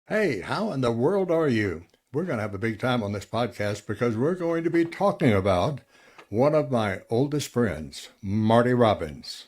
Hey, how in the world are you? We're going to have a big time on this podcast because we're going to be talking about one of my oldest friends, Marty Robbins.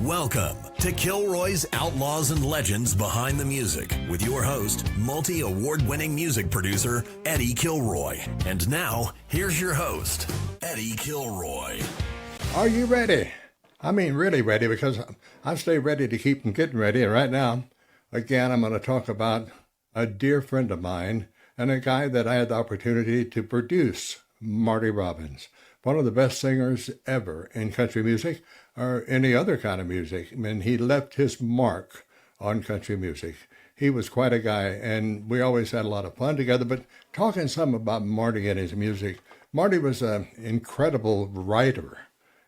Welcome to Kilroy's Outlaws and Legends Behind the Music with your host, multi-award-winning music producer, Eddie Kilroy. And now, here's your host, Eddie Kilroy. Are you ready? I mean, really ready, because I stay ready to keep from getting ready. And right now, again, I'm going to talk about a dear friend of mine and a guy that I had the opportunity to produce, Marty Robbins. One of the best singers ever in country music or any other kind of music. I mean, he left his mark on country music. He was quite a guy, and we always had a lot of fun together. But talking some about Marty and his music, Marty was an incredible writer.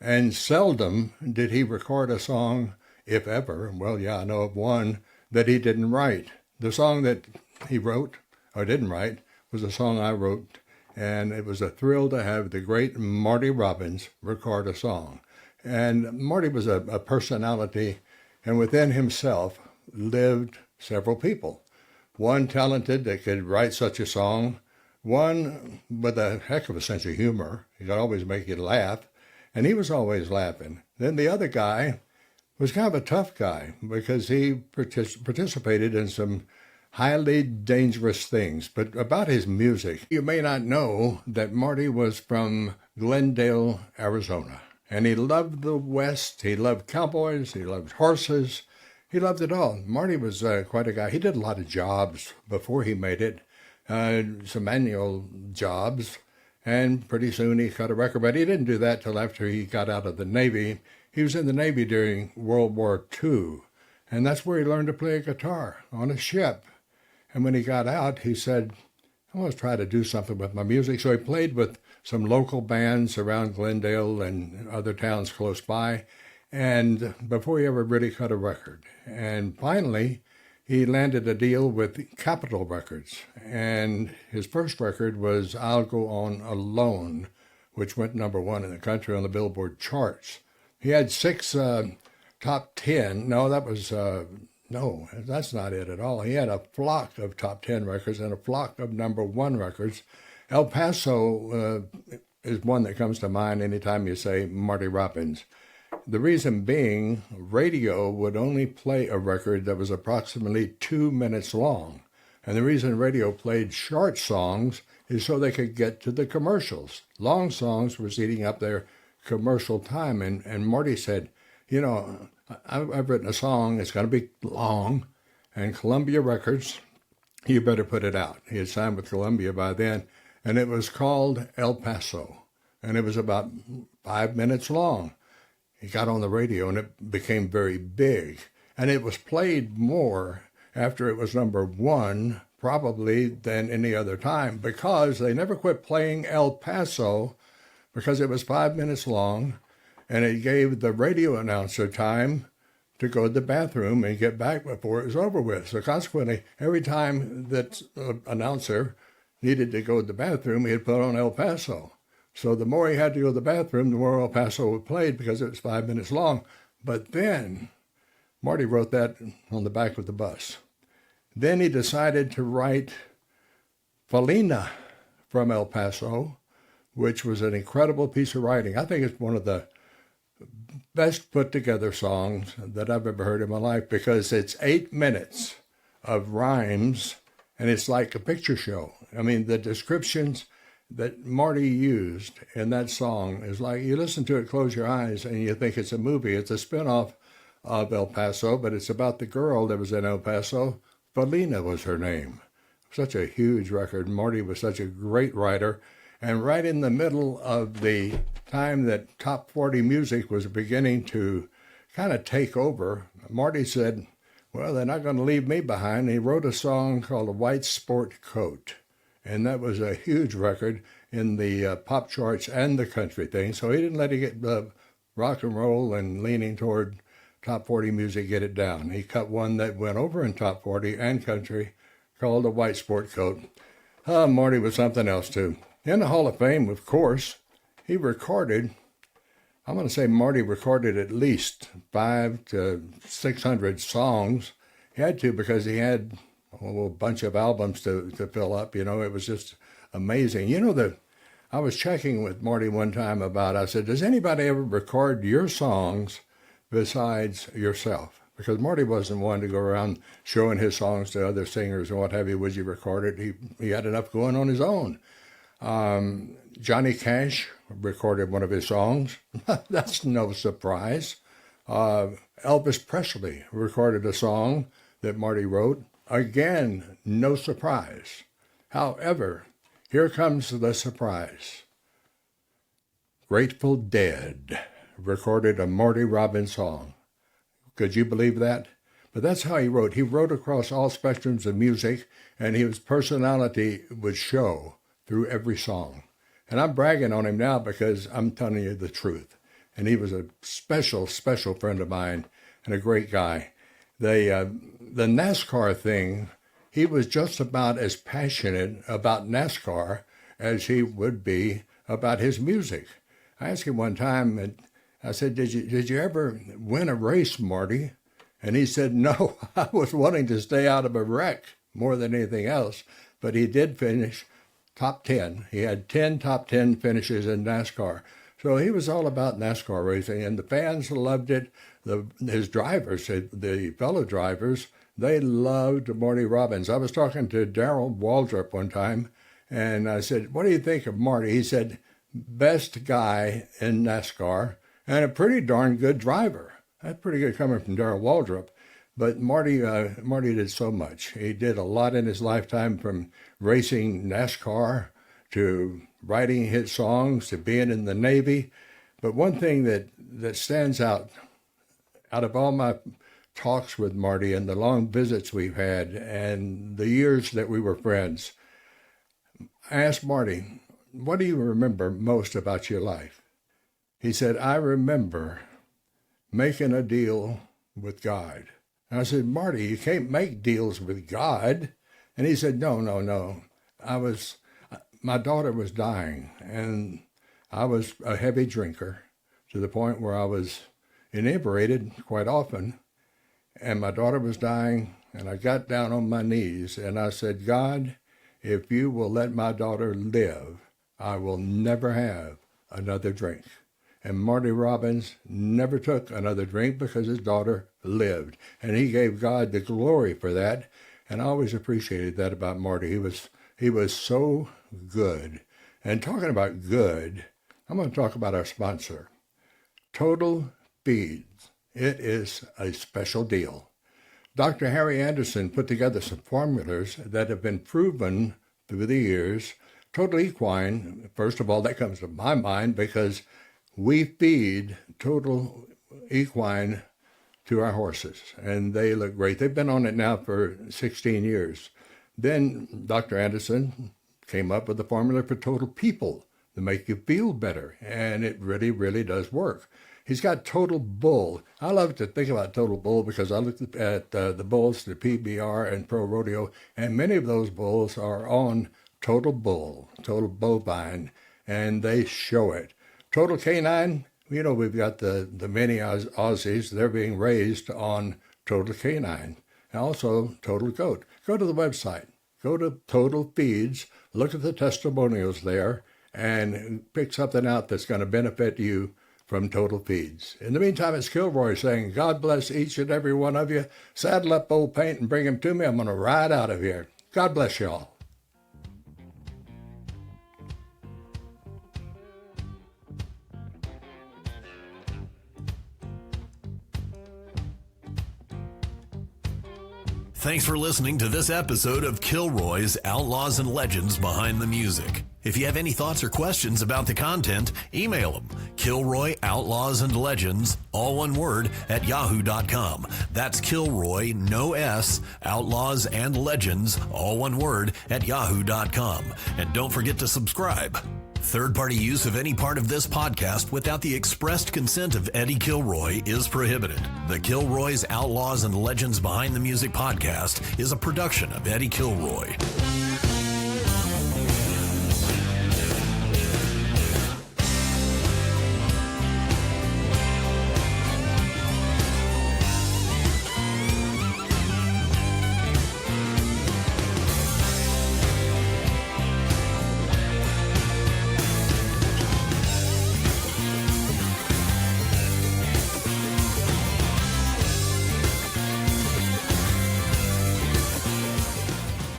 And seldom did he record a song, if ever. Well, yeah, I know of one that he didn't write. The song that he wrote, or didn't write, was a song I wrote. And it was a thrill to have the great Marty Robbins record a song. And Marty was a personality, and within himself lived several people. One talented that could write such a song, one with a heck of a sense of humor. He could always make you laugh. And he was always laughing. Then the other guy was kind of a tough guy because he participated in some highly dangerous things. But about his music, you may not know that Marty was from Glendale, Arizona. And he loved the West. He loved cowboys. He loved horses. He loved it all. Marty was quite a guy. He did a lot of jobs before he made it, some manual jobs. And pretty soon he cut a record, but he didn't do that till after he got out of the Navy. He was in the Navy during World War II, and that's where he learned to play a guitar on a ship. And when he got out, he said, I want to try to do something with my music. So he played with some local bands around Glendale and other towns close by, and before he ever really cut a record. And finally, he landed a deal with Capitol Records, and his first record was I'll Go On Alone, which went #1 in the country on the Billboard charts. He had 6 top 10. No, that's not it at all. He had a flock of top 10 records and a flock of #1 records. El Paso is one that comes to mind anytime you say Marty Robbins. The reason being, radio would only play a record that was approximately 2 minutes long. And the reason radio played short songs is so they could get to the commercials. Long songs was eating up their commercial time. And Marty said, I've written a song, it's going to be long, and Columbia Records, you better put it out. He had signed with Columbia by then, and it was called El Paso. And it was about 5 minutes long. He got on the radio, and it became very big. And it was played more after it was #1, probably, than any other time, because they never quit playing El Paso because it was 5 minutes long, and it gave the radio announcer time to go to the bathroom and get back before it was over with. So consequently, every time that announcer needed to go to the bathroom, he'd put on El Paso. So the more he had to go to the bathroom, the more El Paso played because it was 5 minutes long. But then Marty wrote that on the back of the bus. Then he decided to write Felina from El Paso, which was an incredible piece of writing. I think it's one of the best put together songs that I've ever heard in my life because it's 8 minutes of rhymes and it's like a picture show. I mean, the descriptions that Marty used in that song is like you listen to it, close your eyes, and you think it's a movie. It's a spinoff of El Paso, but it's about the girl that was in El Paso. Felina was her name. Such a huge record. Marty was such a great writer. And right in the middle of the time that top 40 music was beginning to kind of take over, Marty said, well, they're not going to leave me behind. He wrote a song called A White Sport Coat. And that was a huge record in the pop charts and the country thing. So he didn't let it get rock and roll and leaning toward top 40 music get it down. He cut one that went over in top 40 and country called A White Sport Coat. Marty was something else, too. In the Hall of Fame, of course, he recorded I'm going to say Marty recorded at least 500 to 600 songs. He had to, because he had a bunch of albums to fill up. It was just amazing. I was checking with Marty one time I said, does anybody ever record your songs besides yourself? Because Marty wasn't one to go around showing his songs to other singers and what have you. Would you record it? He had enough going on his own. Johnny Cash recorded one of his songs. That's no surprise. Elvis Presley recorded a song that Marty wrote. Again, no surprise. However, here comes the surprise. Grateful Dead recorded a Marty Robbins song. Could you believe that? But that's how he wrote. He wrote across all spectrums of music, and his personality would show through every song. And I'm bragging on him now because I'm telling you the truth. And he was a special, special friend of mine and a great guy. The NASCAR thing, he was just about as passionate about NASCAR as he would be about his music. I asked him one time, and I said, did you ever win a race, Marty? And he said, no, I was wanting to stay out of a wreck more than anything else. But he did finish top 10. He had 10 top 10 finishes in NASCAR. So he was all about NASCAR racing, and the fans loved it. His drivers, the fellow drivers, they loved Marty Robbins. I was talking to Darrell Waldrop one time, and I said, what do you think of Marty? He said, best guy in NASCAR and a pretty darn good driver. That's pretty good coming from Darrell Waldrop. But Marty did so much. He did a lot in his lifetime, from racing NASCAR to writing hit songs to being in the Navy. But one thing that stands out of all my talks with Marty and the long visits we've had and the years that we were friends, I asked Marty, what do you remember most about your life? He said, I remember making a deal with God. And I said, Marty, you can't make deals with God. And he said, no. My daughter was dying, and I was a heavy drinker to the point where I was inebriated quite often. And my daughter was dying, and I got down on my knees, and I said, God, if you will let my daughter live, I will never have another drink. And Marty Robbins never took another drink because his daughter lived. And he gave God the glory for that. And I always appreciated that about Marty. He was so good. And talking about good, I'm going to talk about our sponsor, Total Feeds. It is a special deal. Dr. Harry Anderson put together some formulas that have been proven through the years. Total Equine, first of all, that comes to my mind because we feed Total Equine to our horses, and they look great. They've been on it now for 16 years. Then Dr. Anderson came up with a formula for Total People to make you feel better, and it really, really does work. He's got Total Bull. I love to think about Total Bull because I looked at the bulls, the PBR and Pro Rodeo, and many of those bulls are on Total Bull, Total Bovine, and they show it. Total Canine, we've got the mini Aussies. They're being raised on Total Canine. And also Total Goat. Go to the website. Go to Total Feeds. Look at the testimonials there and pick something out that's going to benefit you from Total Feeds. In the meantime, it's Kilroy saying, God bless each and every one of you. Saddle up old paint and bring him to me. I'm going to ride out of here. God bless you all. Thanks for listening to this episode of Kilroy's Outlaws and Legends Behind the Music. If you have any thoughts or questions about the content, email them. Kilroy Outlaws and Legends, all one word, at yahoo.com. That's Kilroy, no S, Outlaws and Legends, all one word, at yahoo.com. And don't forget to subscribe. Third-party use of any part of this podcast without the expressed consent of Eddie Kilroy is prohibited. The Kilroy's Outlaws and Legends Behind the Music podcast is a production of Eddie Kilroy.